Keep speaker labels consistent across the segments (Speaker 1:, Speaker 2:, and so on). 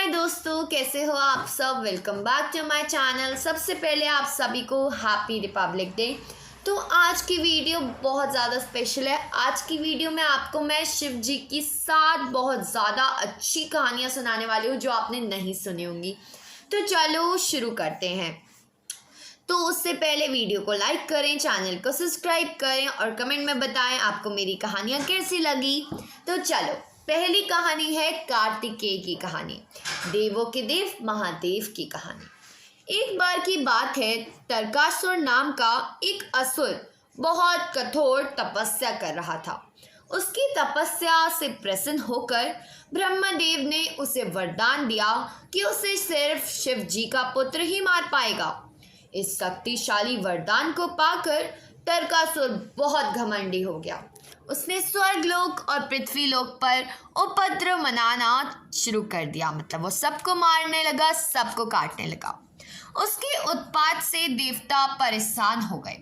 Speaker 1: दोस्तों, कैसे हो आप सब। Welcome back to my channel. सबसे पहले आप सभी को हैप्पी रिपब्लिक डे। तो आज की वीडियो बहुत ज़्यादा स्पेशल है। आज की वीडियो में आपको मैं शिव जी की 7 बहुत ज़्यादा अच्छी कहानियाँ सुनाने वाली हूँ जो आपने नहीं सुनी होंगी। तो चलो शुरू करते हैं। तो उससे पहले वीडियो को लाइक करें, चैनल को सब्सक्राइब करें और कमेंट में बताएं आपको मेरी कहानियाँ कैसी लगी। तो चलो, पहली कहानी है कार्तिकेय की कहानी, देवों के देव महादेव की कहानी। एक बार की बात है, तारकासुर नाम का एक असुर बहुत कठोर तपस्या कर रहा था। उसकी तपस्या से प्रसन्न होकर ब्रह्मदेव ने उसे वरदान दिया कि उसे सिर्फ शिव जी का पुत्र ही मार पाएगा। इस शक्तिशाली वरदान को पाकर तारकासुर बहुत घमंडी हो गया। उसने स्वर्गलोक और पृथ्वीलोक पर उपद्रव मनाना शुरू कर दिया। मतलब वो सबको मारने लगा, सबको काटने लगा। उसके उत्पात से देवता परेशान हो गए।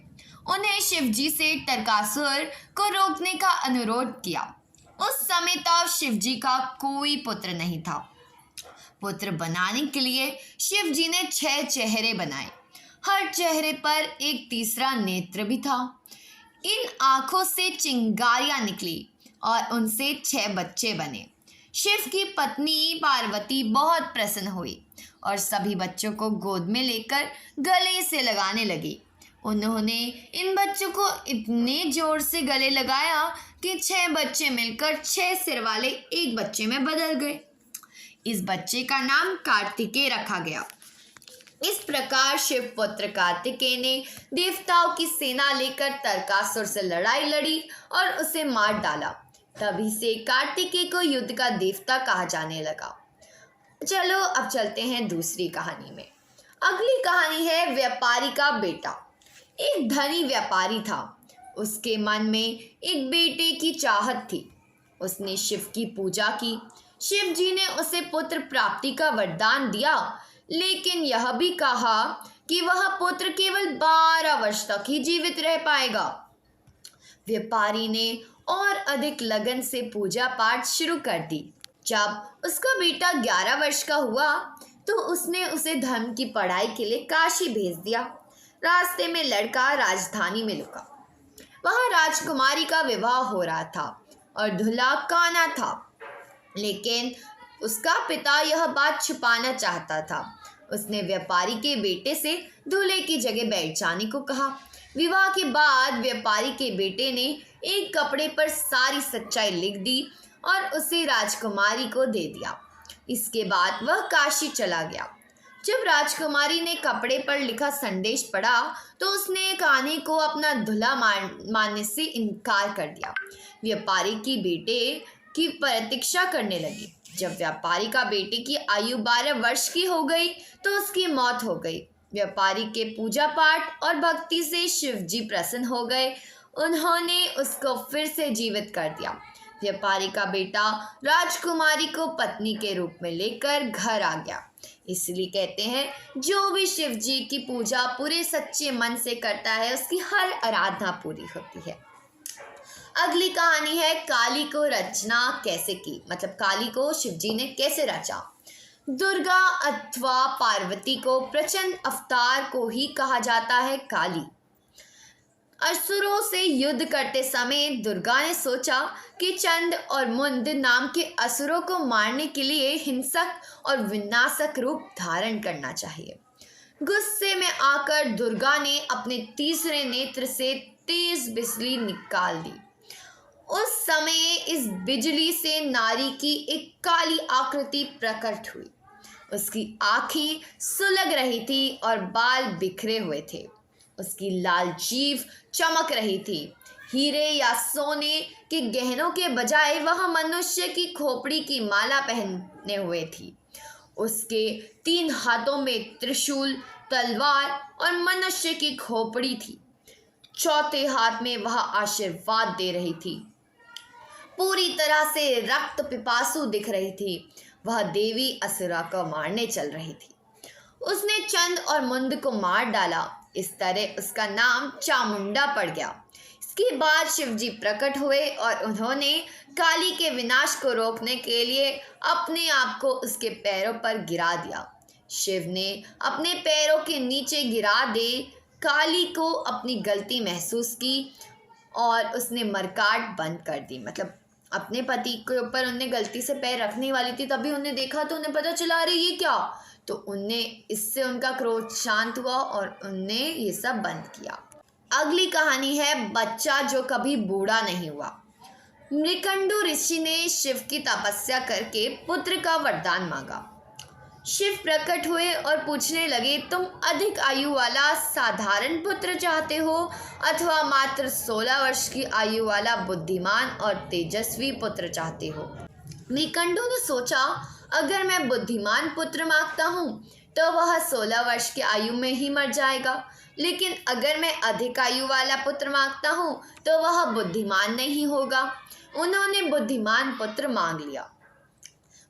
Speaker 1: उन्हें शिवजी से तारकासुर को रोकने का अनुरोध किया। उस समय तक शिवजी का कोई पुत्र नहीं था। पुत्र बनाने के लिए शिवजी ने 6 चेहरे बनाए। हर चेहरे पर एक तीसरा नेत्र भी था। इन आँखों से चिंगारियाँ निकली और उनसे 6 बच्चे बने। शिव की पत्नी पार्वती बहुत प्रसन्न हुई और सभी बच्चों को गोद में लेकर गले से लगाने लगी। उन्होंने इन बच्चों को इतने जोर से गले लगाया कि 6 बच्चे मिलकर 6 सिर वाले एक बच्चे में बदल गए। इस बच्चे का नाम कार्तिकेय रखा गया। इस प्रकार शिव पुत्र कार्तिकेय ने देवताओं की सेना लेकर तारकासुर से लड़ाई लड़ी और उसे मार डाला। तभी से कार्तिकेय को युद्ध का देवता कहा जाने लगा। चलो अब चलते हैं दूसरी कहानी में। अगली कहानी है व्यापारी का बेटा। एक धनी व्यापारी था। उसके मन में एक बेटे की चाहत थी। उसने शिव की पूजा की। शिव जी ने उसे पुत्र प्राप्ति का वरदान दिया, लेकिन यह भी कहा कि वह पुत्र केवल 12 वर्ष तक ही जीवित रह पाएगा। व्यापारी ने और अधिक लगन से पूजा पाठ शुरू कर दी। जब उसका बेटा 11 वर्ष का हुआ तो उसने उसे धर्म की पढ़ाई के लिए काशी भेज दिया। रास्ते में लड़का राजधानी में रुका। वहाँ राजकुमारी का विवाह हो रहा था और दूल्हा काना था, लेकिन उसका पिता यह बात छुपाना चाहता था। उसने व्यापारी के बेटे से दूल्हे की जगह बैठ जाने को कहा। विवाह के बाद व्यापारी के बेटे ने एक कपड़े पर सारी सच्चाई लिख दी और उसे राजकुमारी को दे दिया। इसके बाद वह काशी चला गया। जब राजकुमारी ने कपड़े पर लिखा संदेश पढ़ा तो उसने कान्हे को अपना दूल्हा मानने से इनकार कर दिया। व्यापारी की बेटे की प्रतीक्षा करने लगी। जब व्यापारी का बेटे की आयु 12 वर्ष की हो गई तो उसकी मौत हो गई। व्यापारी के पूजा पाठ और भक्ति से शिव जी प्रसन्न हो गए। उन्होंने उसको फिर से जीवित कर दिया। व्यापारी का बेटा राजकुमारी को पत्नी के रूप में लेकर घर आ गया। इसलिए कहते हैं, जो भी शिव जी की पूजा पूरे सच्चे मन से करता है उसकी हर आराधना पूरी होती है। अगली कहानी है काली को रचना कैसे की। मतलब काली को शिवजी ने कैसे रचा। दुर्गा अथवा पार्वती को प्रचंड अवतार को ही कहा जाता है काली। असुरों से युद्ध करते समय दुर्गा ने सोचा कि चंड और मुंड नाम के असुरों को मारने के लिए हिंसक और विनाशक रूप धारण करना चाहिए। गुस्से में आकर दुर्गा ने अपने तीसरे नेत्र से तेज बिजली निकाल दी। उस समय इस बिजली से नारी की एक काली आकृति प्रकट हुई। उसकी आँखें सुलग रही थी और बाल बिखरे हुए थे। उसकी लाल जीभ चमक रही थी। हीरे या सोने के गहनों के बजाय वह मनुष्य की खोपड़ी की माला पहने हुए थी। उसके 3 हाथों में त्रिशूल, तलवार और मनुष्य की खोपड़ी थी। चौथे हाथ में वह आशीर्वाद दे रही थी। पूरी तरह से रक्त पिपासु दिख रही थी। वह देवी असुरा को मारने चल रही थी। उसने चंद और मुंड को मार डाला। इस तरह उसका नाम चामुंडा पड़ गया। इस इसके बाद शिव जी प्रकट हुए और उन्होंने काली के विनाश को रोकने के लिए अपने आप को उसके पैरों पर गिरा दिया। शिव ने अपने पैरों के नीचे गिरा दे काली को अपनी गलती महसूस की और उसने मरकाट बंद कर दी। मतलब अपने पति के ऊपर उनने गलती से पैर रखने वाली थी, तभी उन्हें देखा तो उन्हें पता चला रही ये क्या, तो उनने इससे उनका क्रोध शांत हुआ और उनने ये सब बंद किया। अगली कहानी है बच्चा जो कभी बूढ़ा नहीं हुआ। मृकंडू ऋषि ने शिव की तपस्या करके पुत्र का वरदान मांगा। शिव प्रकट हुए और पूछने लगे, तुम अधिक आयु वाला साधारण पुत्र चाहते हो अथवा मात्र 16 वर्ष की आयु वाला बुद्धिमान और तेजस्वी पुत्र चाहते हो। मृकंडू ने सोचा, अगर मैं बुद्धिमान पुत्र मांगता हूँ तो वह 16 वर्ष की आयु में ही मर जाएगा, लेकिन अगर मैं अधिक आयु वाला पुत्र मांगता हूँ तो वह बुद्धिमान नहीं होगा। उन्होंने बुद्धिमान पुत्र मांग लिया।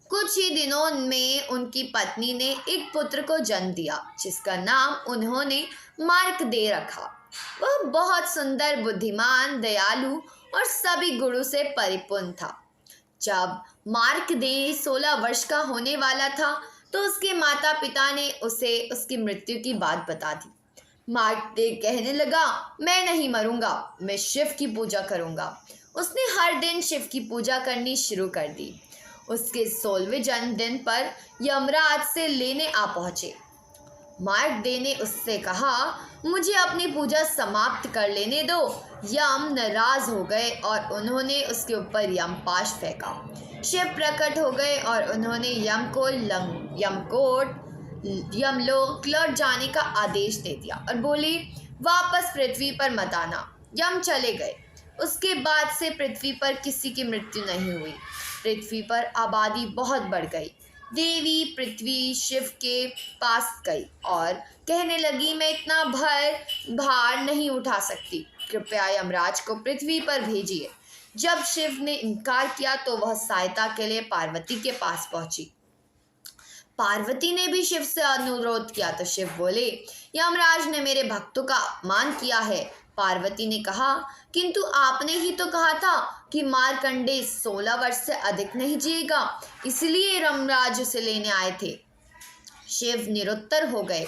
Speaker 1: कुछ ही दिनों में उनकी पत्नी ने एक पुत्र को जन्म दिया जिसका नाम उन्होंने मार्कंडेय रखा। वह बहुत सुंदर, बुद्धिमान, दयालु और सभी गुणों से परिपूर्ण था। जब मार्कंडेय 16 वर्ष का होने वाला था तो उसके माता पिता ने उसे उसकी मृत्यु की बात बता दी। मार्कंडेय कहने लगा, मैं नहीं मरूंगा, मैं शिव की पूजा करूंगा। उसने हर दिन शिव की पूजा करनी शुरू कर दी। उसके 16वें जन्मदिन पर यमराज से लेने आ पहुंचे। मार्कंडेय ने उससे कहा, मुझे अपनी पूजा समाप्त कर लेने दो। यम नाराज हो गए और उन्होंने उसके ऊपर यमपाश फेंका। शिव प्रकट हो गए और उन्होंने यम को यमलोक लौट जाने का आदेश दे दिया और बोले, वापस पृथ्वी पर मत आना। यम चले गए। उसके बाद से पृथ्वी पर किसी की मृत्यु नहीं हुई। पृथ्वी पर आबादी बहुत बढ़ गई। देवी पृथ्वी शिव के पास गई और कहने लगी, मैं इतना भार नहीं उठा सकती, कृपया यमराज को पृथ्वी पर भेजिए। जब शिव ने इनकार किया तो वह सहायता के लिए पार्वती के पास पहुंची। पार्वती ने भी शिव से अनुरोध किया तो शिव बोले, यमराज ने मेरे भक्तों का अपमान किया है। पार्वती ने कहा, किंतु आपने ही तो कहा था कि मार्कंडेय 16 वर्ष से अधिक नहीं जिएगा, इसलिए यमराज उसे लेने आए थे। शिव निरुत्तर हो गए।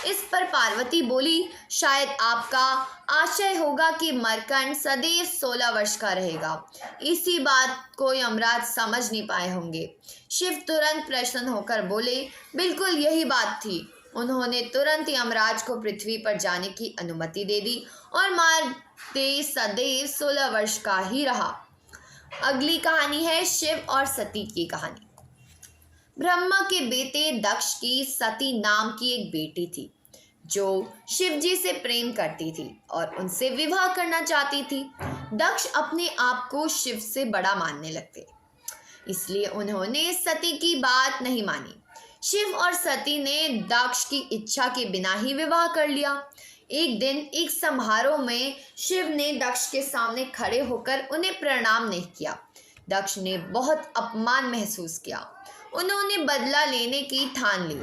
Speaker 1: इस पर पार्वती बोली, शायद आपका आशय होगा कि मरकंड सदैव 16 वर्ष का रहेगा। इसी बात को यमराज समझ नहीं पाए होंगे। शिव तुरंत प्रसन्न होकर बोले, बिल्कुल यही बात थी। उन्होंने तुरंत यमराज को पृथ्वी पर जाने की अनुमति दे दी और मार्कंडेय सदैव 16 वर्ष का ही रहा। अगली कहानी है शिव और सती की कहानी। ब्रह्मा के बेटे दक्ष की सती नाम की एक बेटी थी जो शिव जी से प्रेम करती थी और उनसे विवाह करना चाहती थी। दक्ष अपने आप को शिव से बड़ा मानने लगते, इसलिए उन्होंने सती की बात नहीं मानी। शिव और सती ने दक्ष की इच्छा के बिना ही विवाह कर लिया। एक दिन एक समारोह में शिव ने दक्ष के सामने खड़े होकर उन्हें प्रणाम नहीं किया। दक्ष ने बहुत अपमान महसूस किया। उन्होंने बदला लेने की ठान ली।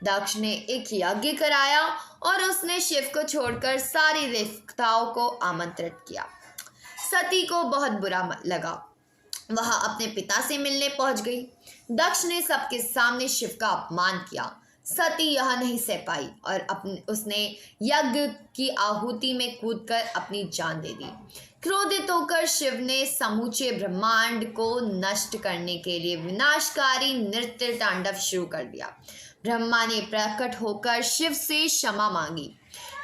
Speaker 1: दक्ष ने एक यज्ञ कराया और उसने शिव को छोड़कर सारी देवताओं को आमंत्रित किया। सती को बहुत बुरा लगा। वह अपने पिता से मिलने पहुंच गई। दक्ष ने सबके सामने शिव का अपमान किया। सती यह नहीं सह पाई और उसने यज्ञ की आहुति में कूदकर अपनी जान दे दी। क्रोधित होकर शिव ने समूचे ब्रह्मांड को नष्ट करने के लिए विनाशकारी नृत्य तांडव शुरू कर दिया। ब्रह्मा ने प्रकट होकर शिव से क्षमा मांगी।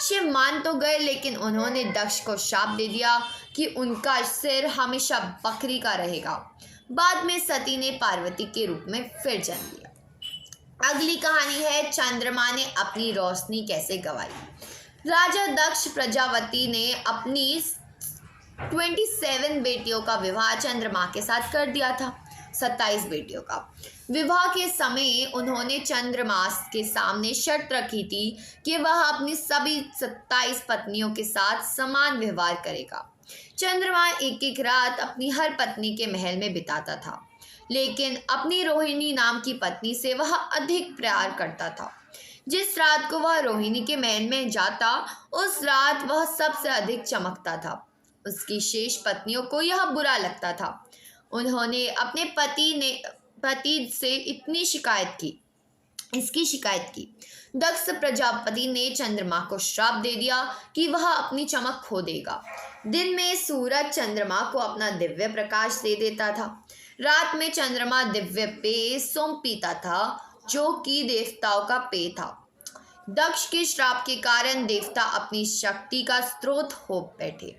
Speaker 1: शिव मान तो गए, लेकिन उन्होंने दक्ष को शाप दे दिया कि उनका सिर हमेशा बकरी का रहेगा। बाद में सती ने पार्वती के रूप में फिर जन्म लिया। अगली कहानी है चंद्रमा ने अपनी रोशनी कैसे गंवाई। राजा दक्ष प्रजापति ने अपनी 27 बेटियों का विवाह चंद्रमा के साथ कर दिया था। 27 बेटियों का विवाह के समय उन्होंने चंद्रमा के सामने शर्त रखी थी कि वह अपनी सभी 27 पत्नियों के साथ समान व्यवहार करेगा। चंद्रमा एक एक रात अपनी हर पत्नी के महल में बिताता था, लेकिन अपनी रोहिणी नाम की पत्नी से वह अधिक प्यार करता था। जिस रात को वह रोहिणी के महल में जाता, उस रात वह सबसे अधिक चमकता था। उसकी शेष पत्नियों को यह बुरा लगता था। उन्होंने अपने पति से इसकी शिकायत की। दक्ष प्रजापति ने चंद्रमा को श्राप दे दिया कि वह अपनी चमक खो देगा। दिन में सूरज चंद्रमा को अपना दिव्य प्रकाश दे देता था। रात में चंद्रमा दिव्य पेय सोम पीता था, जो कि देवताओं का पेय था। दक्ष के श्राप के कारण देवता अपनी शक्ति का स्रोत हो बैठे।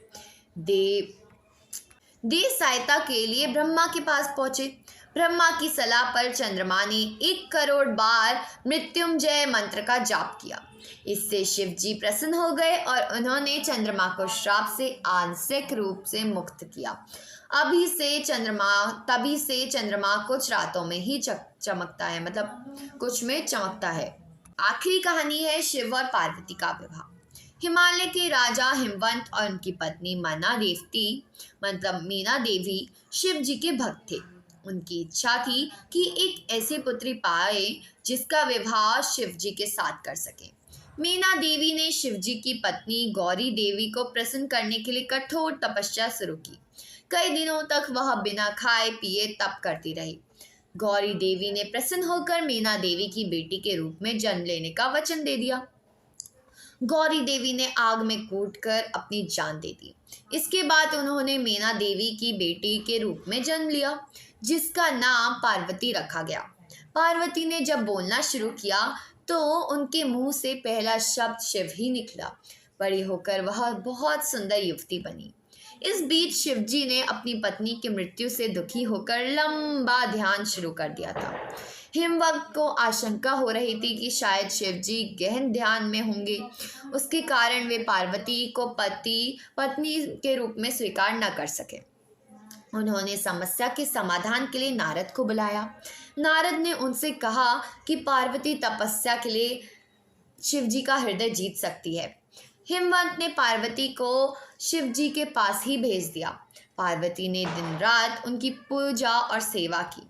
Speaker 1: देव सहायता के लिए ब्रह्मा के पास पहुंचे। ब्रह्मा की सलाह पर चंद्रमा ने 1 करोड़ बार मृत्युंजय मंत्र का जाप किया। इससे शिव जी प्रसन्न हो गए और उन्होंने चंद्रमा को श्राप से आंशिक रूप से मुक्त किया। तभी से चंद्रमा कुछ रातों में ही चमकता है, मतलब कुछ में चमकता है। आखिरी कहानी है शिव और पार्वती का विवाह। हिमालय के राजा हिमवंत और उनकी पत्नी मीना देवी शिव जी के भक्त थे। उनकी इच्छा थी कि एक ऐसी पुत्री पाए जिसका विवाह शिव जी के साथ कर सके। मीना देवी ने शिव जी की पत्नी गौरी देवी को प्रसन्न करने के लिए कठोर तपस्या शुरू की। कई दिनों तक वह बिना खाए पिए तप करती रही। गौरी देवी ने प्रसन्न होकर मीना देवी की बेटी के रूप में जन्म लेने का वचन दे दिया। गौरी देवी ने आग में कूटकर अपनी जान दे दी। इसके बाद उन्होंने मीना देवी की बेटी के रूप में जन्म लिया, जिसका नाम पार्वती रखा गया। पार्वती ने जब बोलना शुरू किया तो उनके मुंह से पहला शब्द शिव ही निकला। बड़ी होकर वह बहुत सुंदर युवती बनी। इस बीच शिव जी ने अपनी पत्नी की मृत्यु से दुखी होकर लंबा ध्यान शुरू कर दिया था। हिमवंत को आशंका हो रही थी कि शायद शिव जी गहन ध्यान में होंगे। उसके कारण वे पार्वती को पत्नी के रूप में स्वीकार न कर सके। उन्होंने समस्या के समाधान के लिए नारद को बुलाया। नारद ने उनसे कहा कि पार्वती तपस्या के लिए शिव जी का हृदय जीत सकती है। हिमवंत ने पार्वती को शिव जी के पास ही भेज दिया। पार्वती ने दिन रात उनकी पूजा और सेवा की।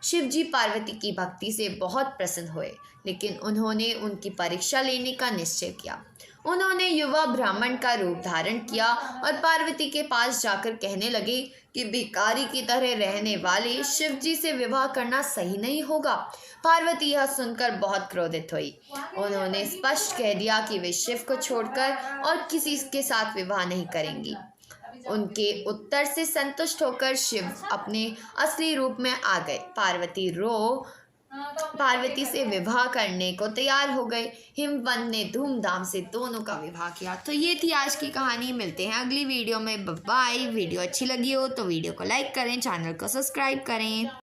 Speaker 1: शिव जी पार्वती की भक्ति से बहुत प्रसन्न हुए, लेकिन उन्होंने उनकी परीक्षा लेने का निश्चय किया। उन्होंने युवा ब्राह्मण का रूप धारण किया और पार्वती के पास जाकर कहने लगे कि भिखारी की तरह रहने वाले शिव जी से विवाह करना सही नहीं होगा। पार्वती यह सुनकर बहुत क्रोधित हुई। उन्होंने स्पष्ट कह दिया कि वे शिव को छोड़कर और किसी के साथ विवाह नहीं करेंगी। उनके उत्तर से संतुष्ट होकर शिव अपने असली रूप में आ गए। पार्वती से विवाह करने को तैयार हो गए। हिमवंत ने धूमधाम से दोनों का विवाह किया। तो ये थी आज की कहानी। मिलते हैं अगली वीडियो में। बाय। वीडियो अच्छी लगी हो तो वीडियो को लाइक करें, चैनल को सब्सक्राइब करें।